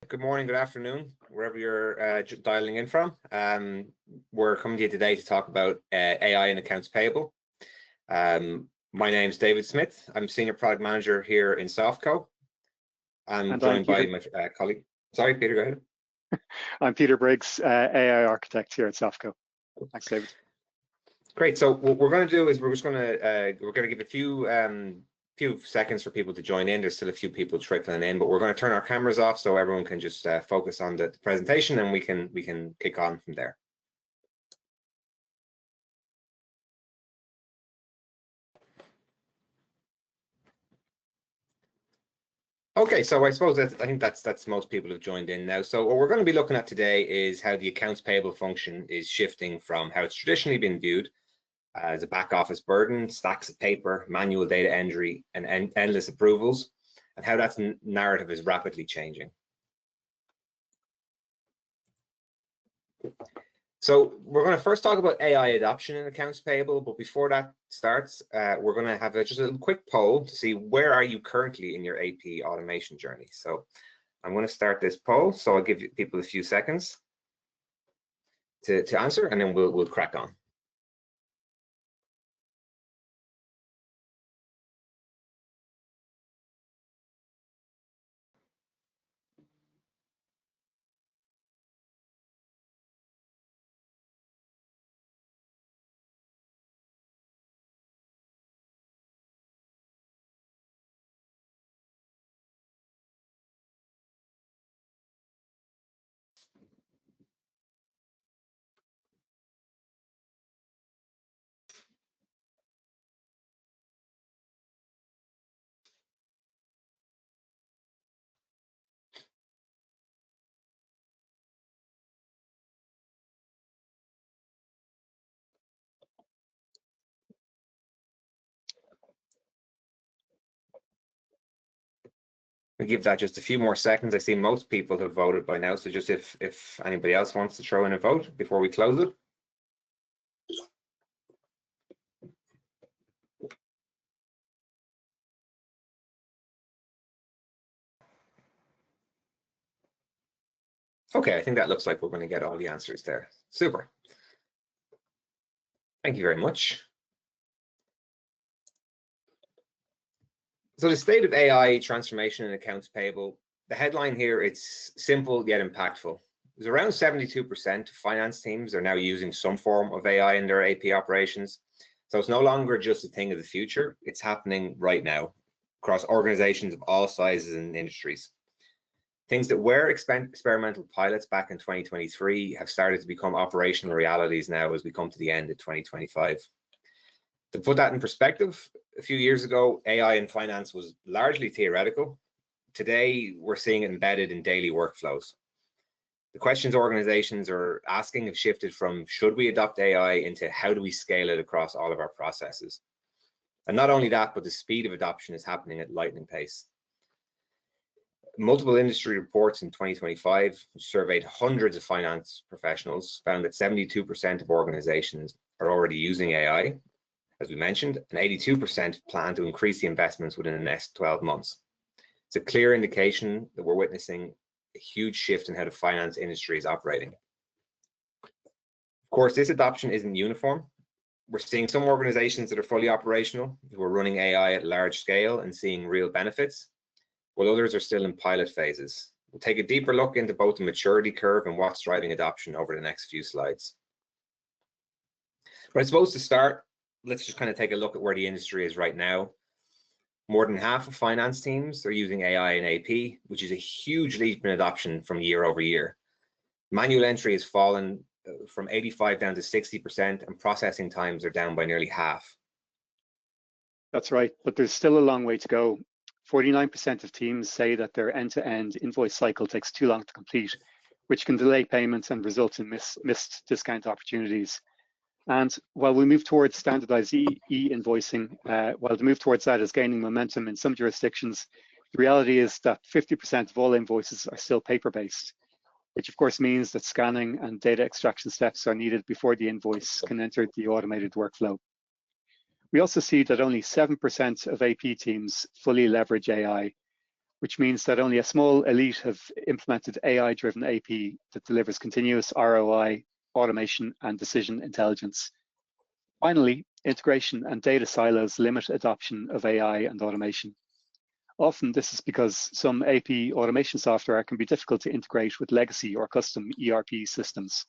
good morning, good afternoon, wherever you're dialing in from. We're coming to you today to talk about AI and accounts payable. My name's David Smyth. I'm Senior Product Manager here in SoftCo. I'm joined by my colleague. Sorry, Peter, go ahead. I'm Peter Briggs, AI Architect here at SoftCo. Thanks, David. Great. So what we're going to do is we're going to give a few seconds for people to join in. There's still a few people trickling in, but we're going to turn our cameras off so everyone can just focus on the presentation, and we can kick on from there. Okay, so I suppose I think that's most people have joined in now. So what we're going to be looking at today is how the accounts payable function is shifting from how it's traditionally been viewed as a back office burden, stacks of paper, manual data entry, and endless approvals, and how that narrative is rapidly changing. So we're going to first talk about AI adoption in accounts payable, but before that starts, we're going to have just a little quick poll to see where are you currently in your AP automation journey. So I'm going to start this poll, so I'll give people a few seconds to answer, and then we'll crack on. We give that just a few more seconds. I see most people have voted by now, so just if anybody else wants to throw in a vote before we close it. Okay, I think that looks like we're going to get all the answers there. Super. Thank you very much. So the state of AI transformation in accounts payable, the headline here, it's simple yet impactful. There's around 72% of finance teams are now using some form of AI in their AP operations. So it's no longer just a thing of the future, it's happening right now across organizations of all sizes and industries. Things that were experimental pilots back in 2023 have started to become operational realities now as we come to the end of 2025. To put that in perspective, a few years ago, AI in finance was largely theoretical. Today, we're seeing it embedded in daily workflows. The questions organizations are asking have shifted from should we adopt AI into how do we scale it across all of our processes? And not only that, but the speed of adoption is happening at lightning pace. Multiple industry reports in 2025 surveyed hundreds of finance professionals, found that 72% of organizations are already using AI, as we mentioned, and 82% plan to increase the investments within the next 12 months. It's a clear indication that we're witnessing a huge shift in how the finance industry is operating. Of course, this adoption isn't uniform. We're seeing some organizations that are fully operational, who are running AI at large scale and seeing real benefits, while others are still in pilot phases. We'll take a deeper look into both the maturity curve and what's driving adoption over the next few slides. But I suppose to start, let's just kind of take a look at where the industry is right now. More than half of finance teams are using AI in AP, which is a huge leap in adoption from year over year. Manual entry has fallen from 85 down to 60%, and processing times are down by nearly half. That's right, but there's still a long way to go. 49% of teams say that their end-to-end invoice cycle takes too long to complete, which can delay payments and result in missed discount opportunities. And while we move towards standardized e-invoicing, while the move towards that is gaining momentum in some jurisdictions, the reality is that 50% of all invoices are still paper-based, which of course means that scanning and data extraction steps are needed before the invoice can enter the automated workflow. We also see that only 7% of AP teams fully leverage AI, which means that only a small elite have implemented AI-driven AP that delivers continuous ROI, automation, and decision intelligence. Finally, integration and data silos limit adoption of AI and automation. Often this is because some AP automation software can be difficult to integrate with legacy or custom ERP systems.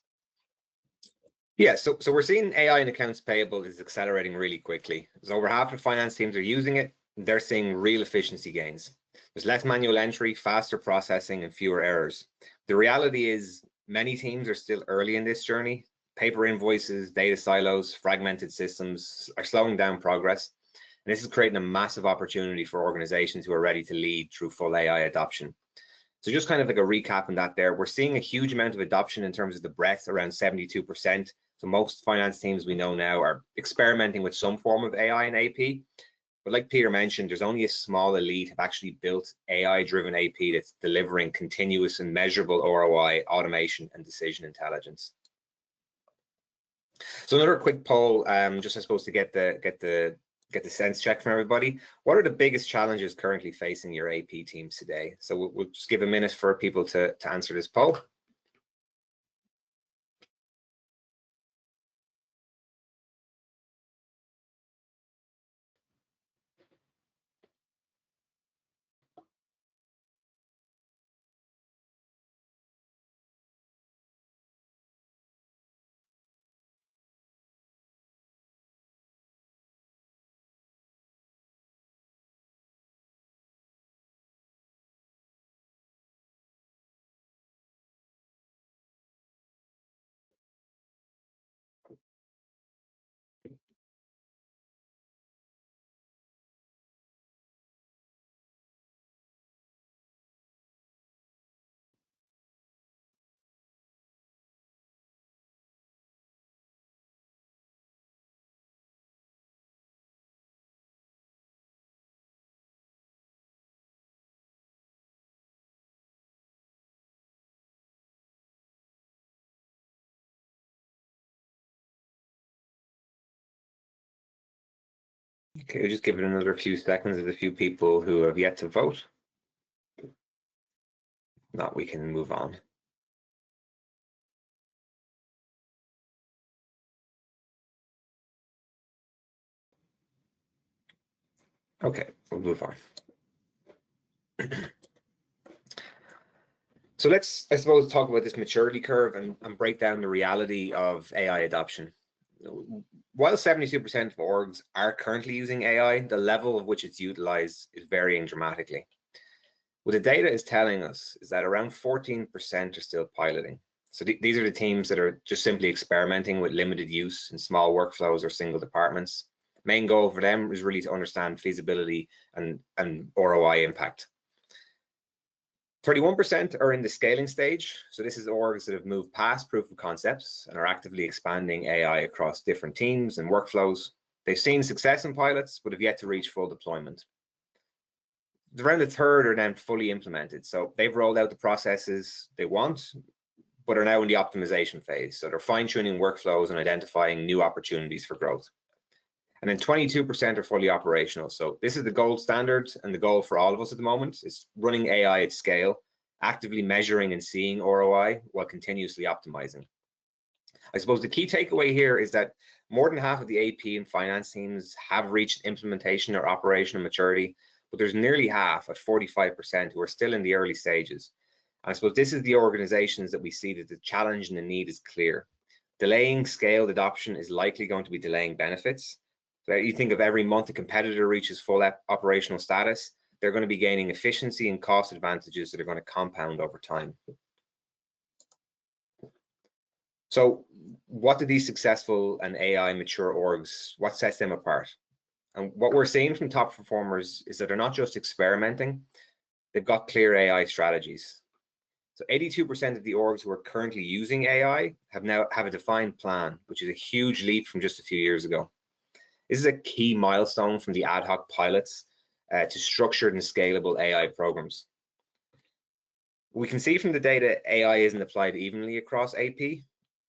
Yeah, so we're seeing AI in accounts payable is accelerating really quickly. So over half of finance teams are using it, and they're seeing real efficiency gains. There's less manual entry, faster processing, and fewer errors. The reality is many teams are still early in this journey. Paper invoices, data silos, fragmented systems are slowing down progress. And this is creating a massive opportunity for organizations who are ready to lead through full AI adoption. So just kind of like a recap on that there, we're seeing a huge amount of adoption in terms of the breadth, around 72%. So most finance teams we know now are experimenting with some form of AI and AP. But like Peter mentioned, there's only a small elite have actually built AI-driven AP that's delivering continuous and measurable ROI, automation, and decision intelligence. So another quick poll, just I suppose to get the sense check from everybody. What are the biggest challenges currently facing your AP teams today? So we'll just give a minute for people to answer this poll. Okay, we'll just give it another few seconds. There's a few people who have yet to vote. If not, we can move on. Okay, we'll move on. So let's, I suppose, talk about this maturity curve and break down the reality of AI adoption. While 72% of orgs are currently using AI, the level of which it's utilized is varying dramatically. What the data is telling us is that around 14% are still piloting. So these are the teams that are just simply experimenting with limited use in small workflows or single departments. Main goal for them is really to understand feasibility and ROI impact. 31% are in the scaling stage. So this is orgs that have moved past proof of concepts and are actively expanding AI across different teams and workflows. They've seen success in pilots, but have yet to reach full deployment. Around a third are then fully implemented. So they've rolled out the processes they want, but are now in the optimization phase. So they're fine-tuning workflows and identifying new opportunities for growth. And then 22% are fully operational. So this is the gold standard, and the goal for all of us at the moment is running AI at scale, actively measuring and seeing ROI while continuously optimizing. I suppose the key takeaway here is that more than half of the AP and finance teams have reached implementation or operational maturity, but there's nearly half at 45% who are still in the early stages. And I suppose this is the organizations that we see that the challenge and the need is clear. Delaying scaled adoption is likely going to be delaying benefits. So you think of every month a competitor reaches full operational status, they're going to be gaining efficiency and cost advantages that are going to compound over time. So what do these successful and AI mature orgs, what sets them apart? And what we're seeing from top performers is that they're not just experimenting, they've got clear AI strategies. So 82% of the orgs who are currently using AI have a defined plan, which is a huge leap from just a few years ago. This is a key milestone from the ad hoc pilots to structured and scalable AI programs. We can see from the data AI isn't applied evenly across AP.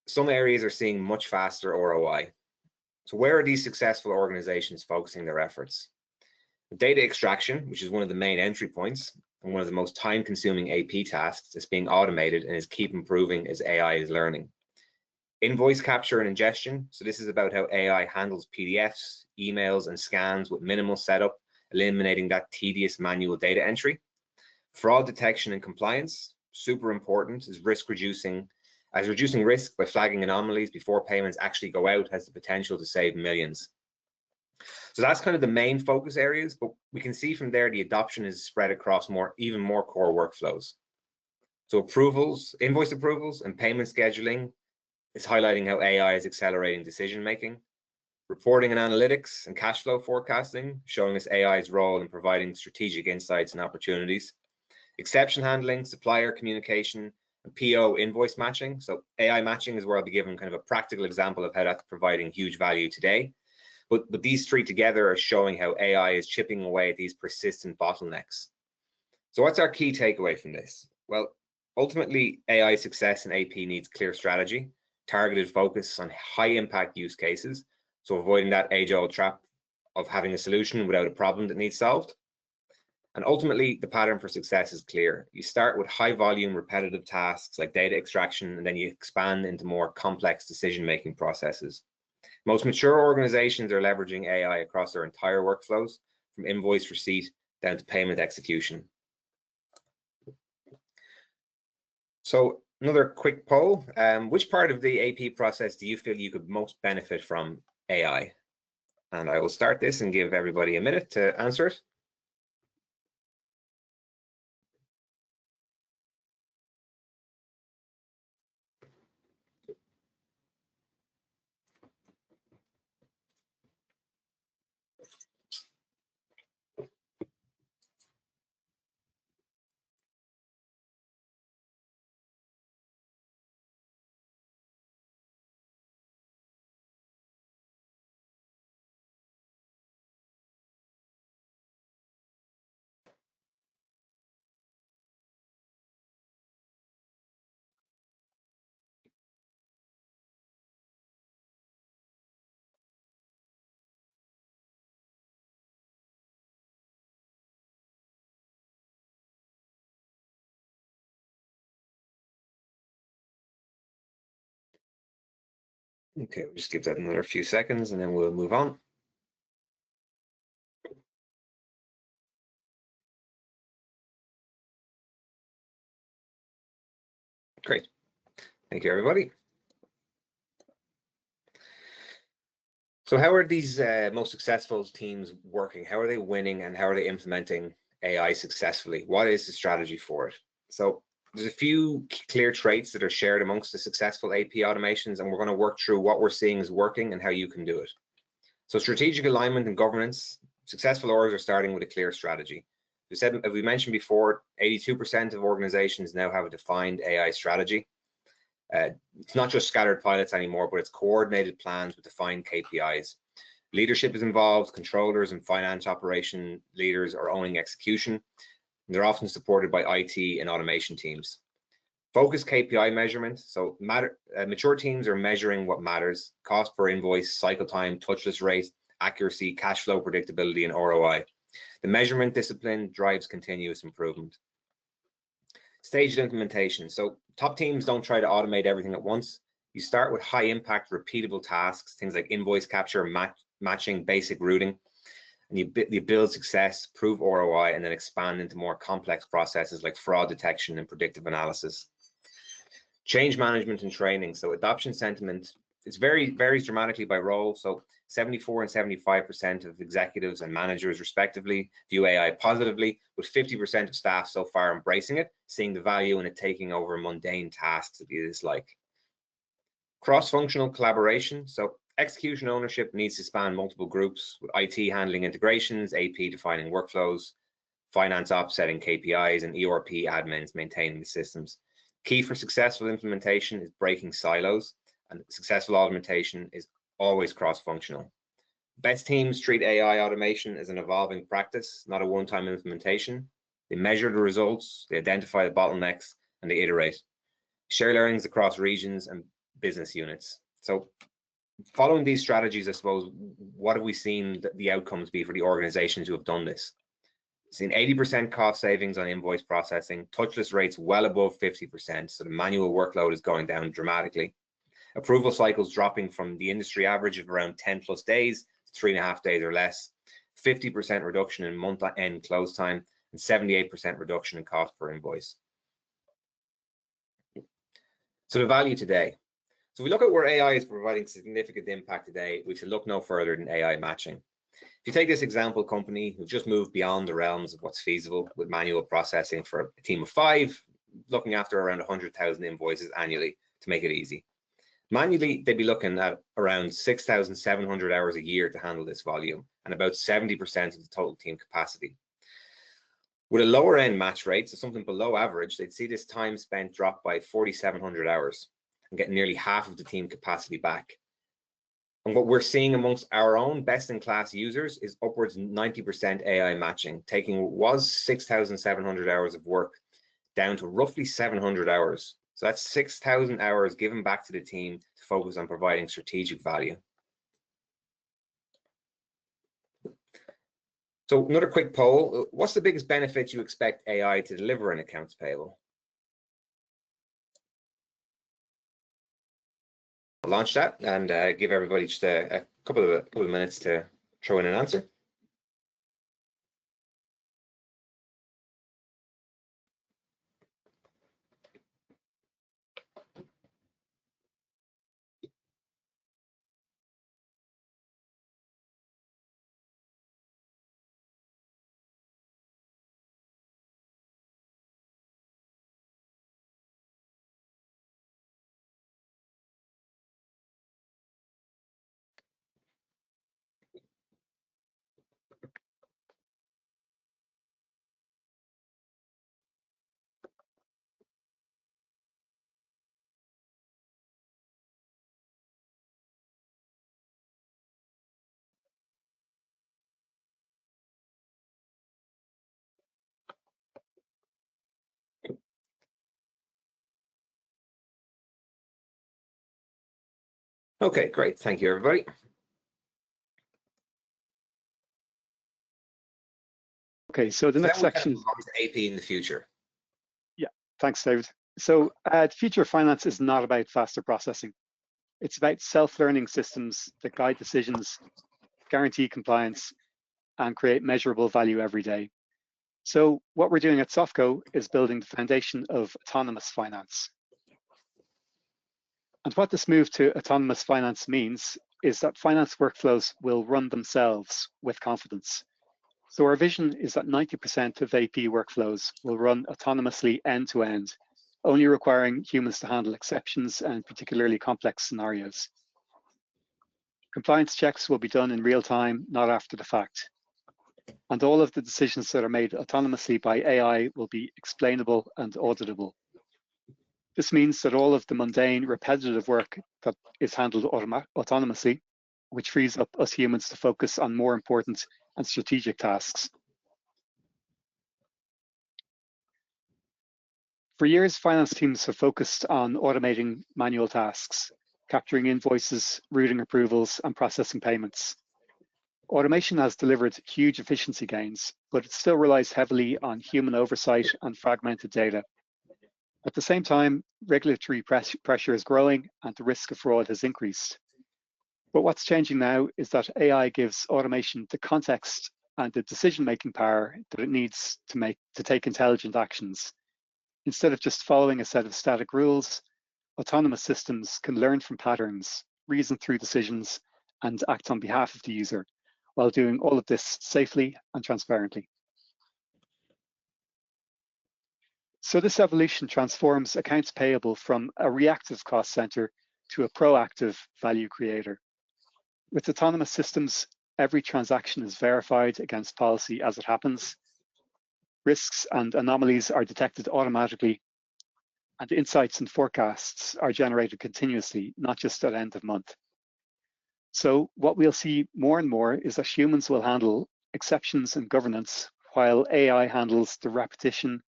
Some areas are seeing much faster ROI. So where are these successful organizations focusing their efforts? Data extraction, which is one of the main entry points, and one of the most time-consuming AP tasks is being automated and is keep improving as AI is learning. Invoice capture and ingestion. So this is about how AI handles PDFs, emails, and scans with minimal setup, eliminating that tedious manual data entry. Fraud detection and compliance, super important, is reducing risk by flagging anomalies before payments actually go out has the potential to save millions. So that's kind of the main focus areas, but we can see from there the adoption is spread across even more core workflows. So approvals, invoice approvals, and payment scheduling is highlighting how AI is accelerating decision making. Reporting and analytics and cash flow forecasting, showing us AI's role in providing strategic insights and opportunities. Exception handling, supplier communication, and PO invoice matching. So AI matching is where I'll be given kind of a practical example of how that's providing huge value today. But these three together are showing how AI is chipping away at these persistent bottlenecks. So what's our key takeaway from this? Well, ultimately, AI success in AP needs clear strategy, targeted focus on high impact use cases. So avoiding that age-old trap of having a solution without a problem that needs solved. And ultimately, the pattern for success is clear. You start with high volume, repetitive tasks like data extraction, and then you expand into more complex decision-making processes. Most mature organizations are leveraging AI across their entire workflows, from invoice receipt down to payment execution. So another quick poll, which part of the AP process do you feel you could most benefit from AI? And I will start this and give everybody a minute to answer it. Okay, we'll just give that another few seconds and then we'll move on. Great. Thank you, everybody. So how are these most successful teams working? How are they winning and how are they implementing AI successfully? What is the strategy for it? So there's a few clear traits that are shared amongst the successful AP automations, and we're going to work through what we're seeing is working and how you can do it. So strategic alignment and governance. Successful orgs are starting with a clear strategy. As we mentioned before, 82% of organizations now have a defined AI strategy. It's not just scattered pilots anymore, but it's coordinated plans with defined KPIs. Leadership is involved, controllers and finance operation leaders are owning execution. They're often supported by IT and automation teams. Focus KPI measurement. So mature teams are measuring what matters: cost per invoice, cycle time, touchless rate, accuracy, cash flow predictability, and ROI. The measurement discipline drives continuous improvement. Staged implementation. So top teams don't try to automate everything at once. You start with high impact, repeatable tasks, things like invoice capture, matching, basic routing, and you build success, prove ROI, and then expand into more complex processes like fraud detection and predictive analysis. Change management and training. So adoption sentiment, varies dramatically by role. So 74 and 75% of executives and managers respectively view AI positively, with 50% of staff so far embracing it, seeing the value in it taking over mundane tasks that you dislike. Cross-functional collaboration. So execution ownership needs to span multiple groups, with IT handling integrations, AP defining workflows, finance ops setting KPIs, and ERP admins maintaining the systems. Key for successful implementation is breaking silos, and successful automation is always cross-functional. Best teams treat AI automation as an evolving practice, not a one-time implementation. They measure the results, they identify the bottlenecks, and they iterate. Share learnings across regions and business units. So following these strategies, I suppose, what have we seen the outcomes be for the organizations who have done this? Seen 80% cost savings on invoice processing, touchless rates well above 50%, so the manual workload is going down dramatically. Approval cycles dropping from the industry average of around 10 plus days to 3.5 days or less, 50% reduction in month-end close time, and 78% reduction in cost per invoice. So the value today. So we look at where AI is providing significant impact today, we should look no further than AI matching. If you take this example company who've just moved beyond the realms of what's feasible with manual processing for a team of 5, looking after around 100,000 invoices annually to make it easy. Manually, they'd be looking at around 6,700 hours a year to handle this volume and about 70% of the total team capacity. With a lower end match rate, so something below average, they'd see this time spent drop by 4,700 hours and get nearly half of the team capacity back. And what we're seeing amongst our own best-in-class users is upwards 90% AI matching, taking what was 6,700 hours of work down to roughly 700 hours. So that's 6,000 hours given back to the team to focus on providing strategic value. So another quick poll, what's the biggest benefit you expect AI to deliver in accounts payable? I'll launch that and give everybody just a couple of minutes to throw in an answer. Okay, great. Thank you, everybody. Okay, so the next section is AP in the future. Yeah, thanks, David. So the future of finance is not about faster processing. It's about self-learning systems that guide decisions, guarantee compliance, and create measurable value every day. So what we're doing at SoftCo is building the foundation of autonomous finance. And what this move to autonomous finance means is that finance workflows will run themselves with confidence. So our vision is that 90% of AP workflows will run autonomously end-to-end, only requiring humans to handle exceptions and particularly complex scenarios. Compliance checks will be done in real time, not after the fact. And all of the decisions that are made autonomously by AI will be explainable and auditable. This means that all of the mundane, repetitive work that is handled autonomously, which frees up us humans to focus on more important and strategic tasks. For years, finance teams have focused on automating manual tasks, capturing invoices, routing approvals, and processing payments. Automation has delivered huge efficiency gains, but it still relies heavily on human oversight and fragmented data. At the same time, regulatory pressure is growing and the risk of fraud has increased. But what's changing now is that AI gives automation the context and the decision-making power that it needs to take intelligent actions. Instead of just following a set of static rules, autonomous systems can learn from patterns, reason through decisions, and act on behalf of the user, while doing all of this safely and transparently. So this evolution transforms accounts payable from a reactive cost center to a proactive value creator. With autonomous systems, every transaction is verified against policy as it happens. Risks and anomalies are detected automatically, and insights and forecasts are generated continuously, not just at end of month. So what we'll see more and more is that humans will handle exceptions and governance, while AI handles the repetition,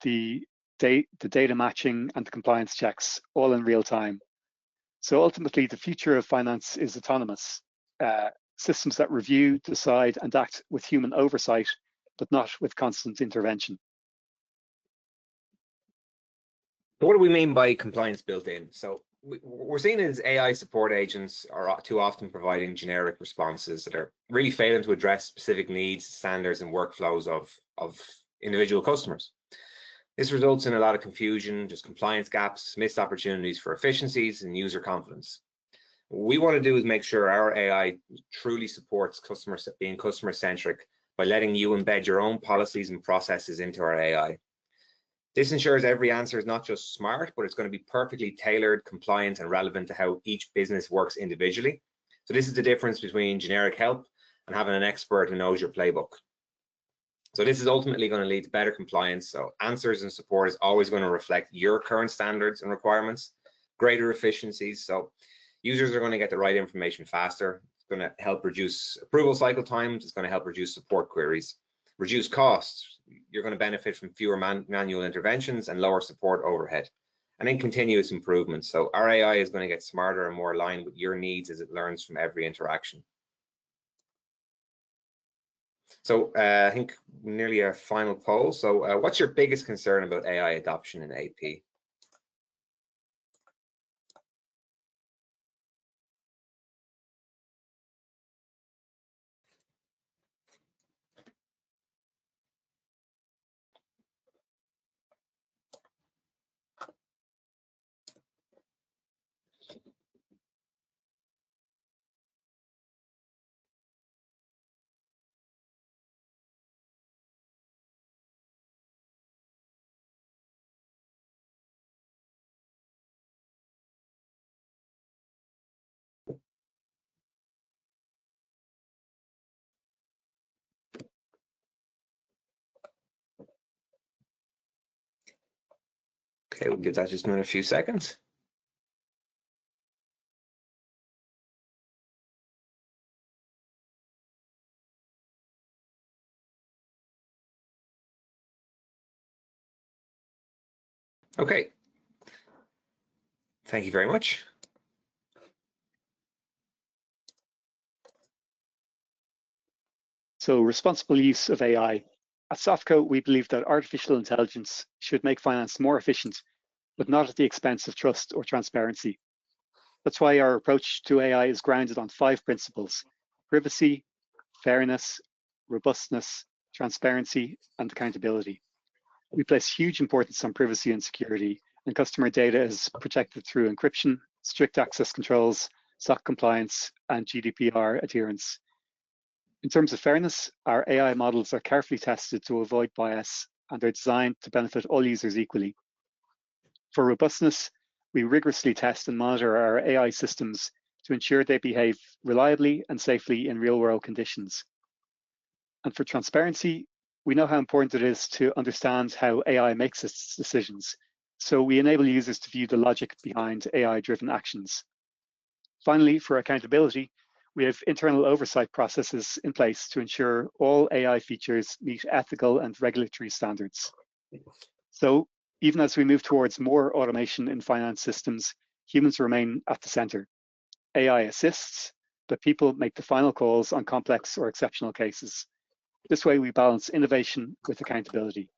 the data matching, and the compliance checks, all in real time. So ultimately, the future of finance is autonomous. Systems that review, decide, and act with human oversight but not with constant intervention. So what do we mean by compliance built in? So we're seeing as AI support agents are too often providing generic responses that are really failing to address specific needs, standards, and workflows of individual customers. This results in a lot of confusion, just compliance gaps, missed opportunities for efficiencies, and user confidence. What we want to do is make sure our AI truly supports being customer-centric by letting you embed your own policies and processes into our AI. This ensures every answer is not just smart, but it's going to be perfectly tailored, compliant, and relevant to how each business works individually. So this is the difference between generic help and having an expert who knows your playbook. So this is ultimately going to lead to better compliance. So answers and support is always going to reflect your current standards and requirements, greater efficiencies. So users are going to get the right information faster. It's going to help reduce approval cycle times. It's going to help reduce support queries, reduce costs. You're going to benefit from fewer manual interventions and lower support overhead, and then continuous improvement. So our AI is going to get smarter and more aligned with your needs as it learns from every interaction. So I think nearly a final poll. So what's your biggest concern about AI adoption in AP? Okay, we'll give that just another few seconds. Okay. Thank you very much. So responsible use of AI. At SoftCo, we believe that artificial intelligence should make finance more efficient, but not at the expense of trust or transparency. That's why our approach to AI is grounded on 5 principles: privacy, fairness, robustness, transparency, and accountability. We place huge importance on privacy and security, and customer data is protected through encryption, strict access controls, SOC compliance, and GDPR adherence. In terms of fairness, our AI models are carefully tested to avoid bias, and they're designed to benefit all users equally. For robustness, we rigorously test and monitor our AI systems to ensure they behave reliably and safely in real-world conditions. And for transparency, we know how important it is to understand how AI makes its decisions, so we enable users to view the logic behind AI-driven actions. Finally, for accountability, we have internal oversight processes in place to ensure all AI features meet ethical and regulatory standards. So even as we move towards more automation in finance systems, humans remain at the center. AI assists, but people make the final calls on complex or exceptional cases. This way we balance innovation with accountability.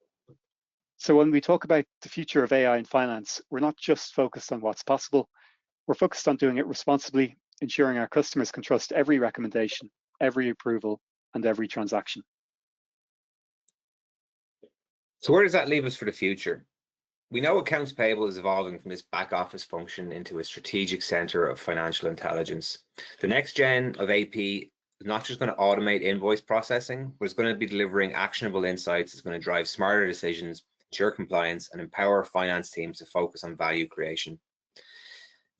So when we talk about the future of AI in finance, we're not just focused on what's possible, we're focused on doing it responsibly, ensuring our customers can trust every recommendation, every approval, and every transaction. So where does that leave us for the future? We know accounts payable is evolving from this back office function into a strategic center of financial intelligence. The next gen of AP is not just going to automate invoice processing, but it's going to be delivering actionable insights. It's going to drive smarter decisions, ensure compliance, and empower finance teams to focus on value creation.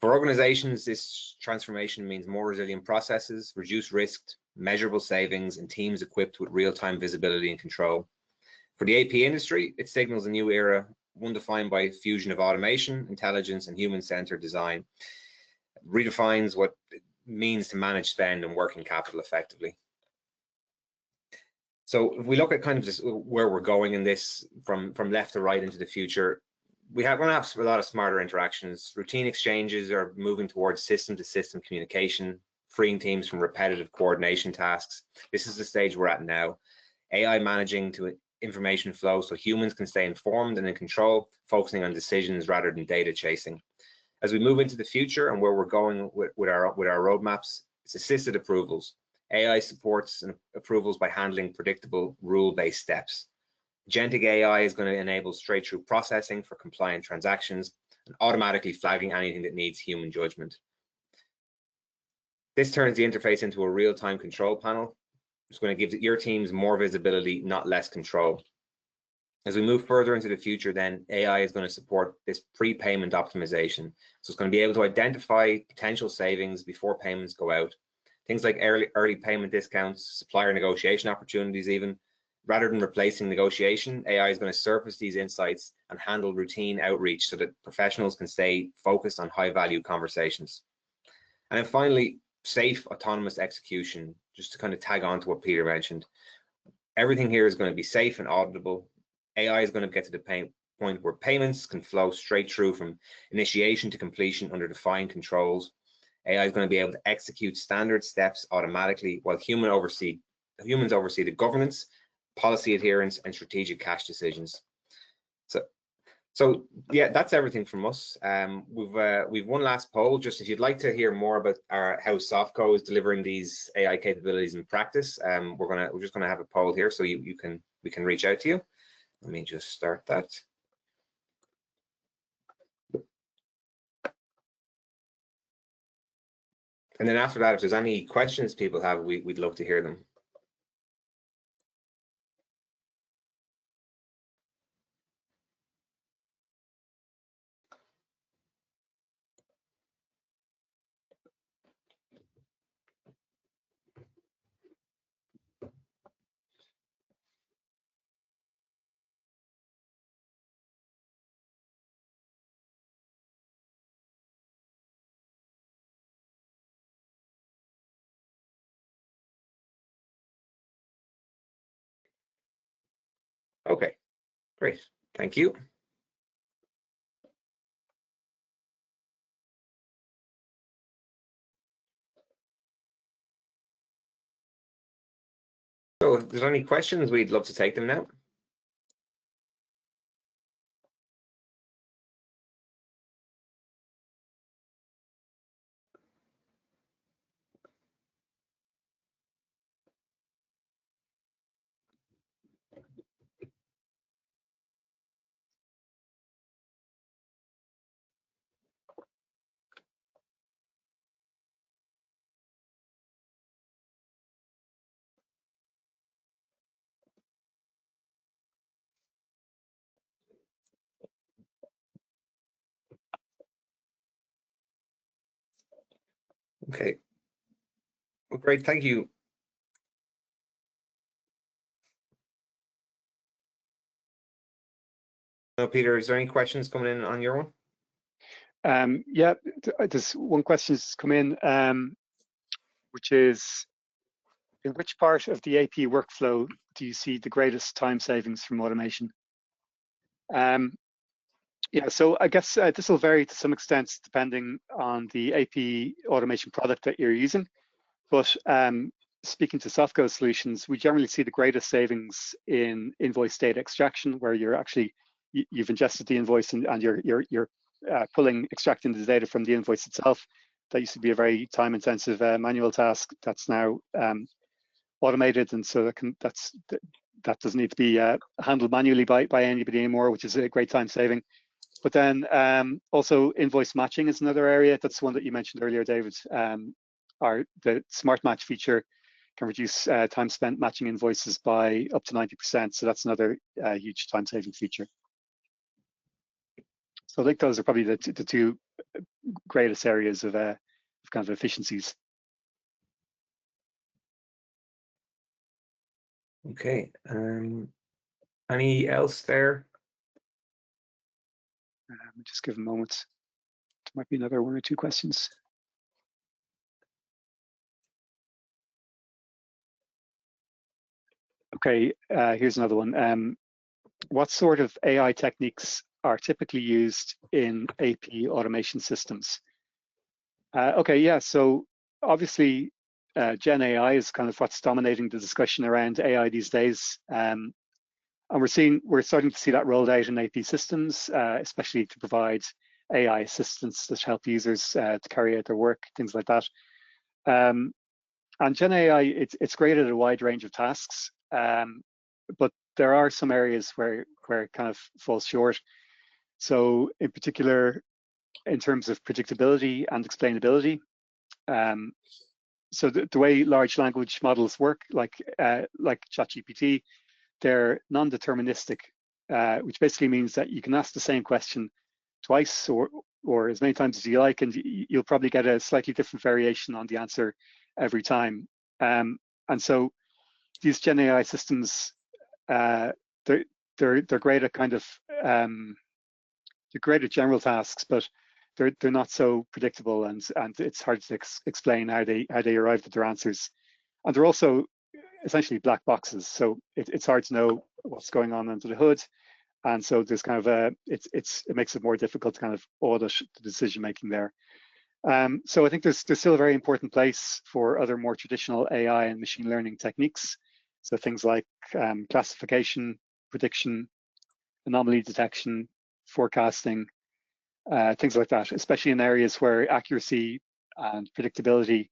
For organizations, this transformation means more resilient processes, reduced risk, measurable savings, and teams equipped with real-time visibility and control. For the AP industry, it signals a new era, one defined by fusion of automation, intelligence, and human-centered design. It redefines what it means to manage spend and working capital effectively. So if we look at kind of just where we're going in this from left to right into the future, we're going to have a lot of smarter interactions. Routine exchanges are moving towards system-to-system communication, freeing teams from repetitive coordination tasks. This is the stage we're at now. AI managing to information flow so humans can stay informed and in control, focusing on decisions rather than data chasing. As we move into the future and where we're going with our roadmaps, it's assisted approvals. AI supports approvals by handling predictable rule-based steps. Agentic AI is going to enable straight-through processing for compliant transactions and automatically flagging anything that needs human judgment. This turns the interface into a real-time control panel. It's going to give your teams more visibility, not less control. As we move further into the future, then AI is going to support this prepayment optimization. So it's going to be able to identify potential savings before payments go out. Things like early payment discounts, supplier negotiation opportunities even. Rather than replacing negotiation, AI is going to surface these insights and handle routine outreach so that professionals can stay focused on high-value conversations. And then finally, safe autonomous execution, just to kind of tag on to what Peter mentioned. Everything here is going to be safe and auditable. AI is going to get to the point where payments can flow straight through from initiation to completion under defined controls. AI is going to be able to execute standard steps automatically while humans oversee the governance, policy adherence, and strategic cash decisions. So yeah, that's everything from us. We've one last poll. Just if you'd like to hear more about how SoftCo is delivering these AI capabilities in practice, we're just gonna have a poll here, so we can reach out to you. Let me just start that. And then after that, if there's any questions people have, we'd love to hear them. Okay, great. Thank you. So if there's any questions, we'd love to take them now. Okay. Well, great. Thank you. No, Peter, is there any questions coming in on your one? Yeah, there's one question that's come in, which is, in which part of the AP workflow do you see the greatest time savings from automation? Yeah, so I guess this will vary to some extent depending on the AP automation product that you're using. But speaking to SoftCo solutions, we generally see the greatest savings in invoice data extraction, where you're actually you've ingested the invoice and you're extracting the data from the invoice itself. That used to be a very time-intensive manual task. That's now automated, and so that doesn't need to be handled manually by anybody anymore, which is a great time saving. But then also invoice matching is another area. That's one that you mentioned earlier, David. The smart match feature can reduce time spent matching invoices by up to 90%. So that's another huge time saving feature. So I think those are probably the two greatest areas of kind of efficiencies. Okay. Any else there? Just give a moment. There might be another one or two questions. Okay, here's another one. What sort of AI techniques are typically used in AP automation systems? Okay, yeah, so obviously Gen AI is kind of what's dominating the discussion around AI these days. And we're starting to see that rolled out in AP systems, especially to provide AI assistance that help users to carry out their work, things like that. And Gen AI, it's great at a wide range of tasks, but there are some areas where it kind of falls short. So in particular, in terms of predictability and explainability, so the way large language models work, like ChatGPT, they're non-deterministic, which basically means that you can ask the same question twice or as many times as you like, and you'll probably get a slightly different variation on the answer every time. And so these Gen AI systems, they're great at kind of they're great at general tasks, but they're not so predictable, and it's hard to explain how they arrived at their answers. And they're also essentially black boxes, so it's hard to know what's going on under the hood. And so there's kind of it makes it more difficult to kind of audit the decision making there. So I think there's still a very important place for other more traditional AI and machine learning techniques. So things like classification, prediction, anomaly detection, forecasting, things like that, especially in areas where accuracy and predictability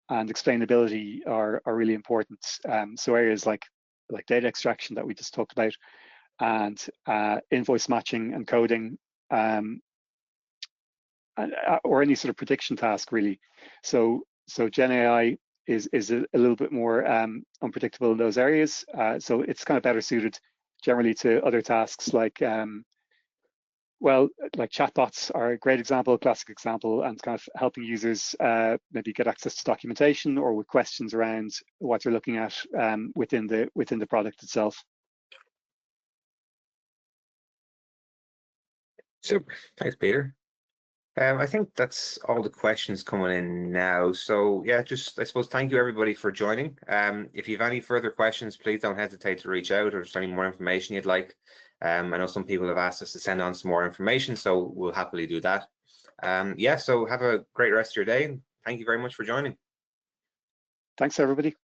and explainability are really important. So areas like data extraction that we just talked about, and invoice matching and coding, or any sort of prediction task really. So Gen AI is a little bit more unpredictable in those areas. So it's kind of better suited generally to other tasks like like chatbots are a great example, classic example, and kind of helping users maybe get access to documentation or with questions around what they're looking at within the product itself. Super. Thanks, Peter. I think that's all the questions coming in now. So yeah, just I suppose thank you everybody for joining. If you have any further questions, please don't hesitate to reach out, or if there's any more information you'd like. I know some people have asked us to send on some more information, so we'll happily do that. Yeah, so have a great rest of your day. Thank you very much for joining. Thanks, everybody.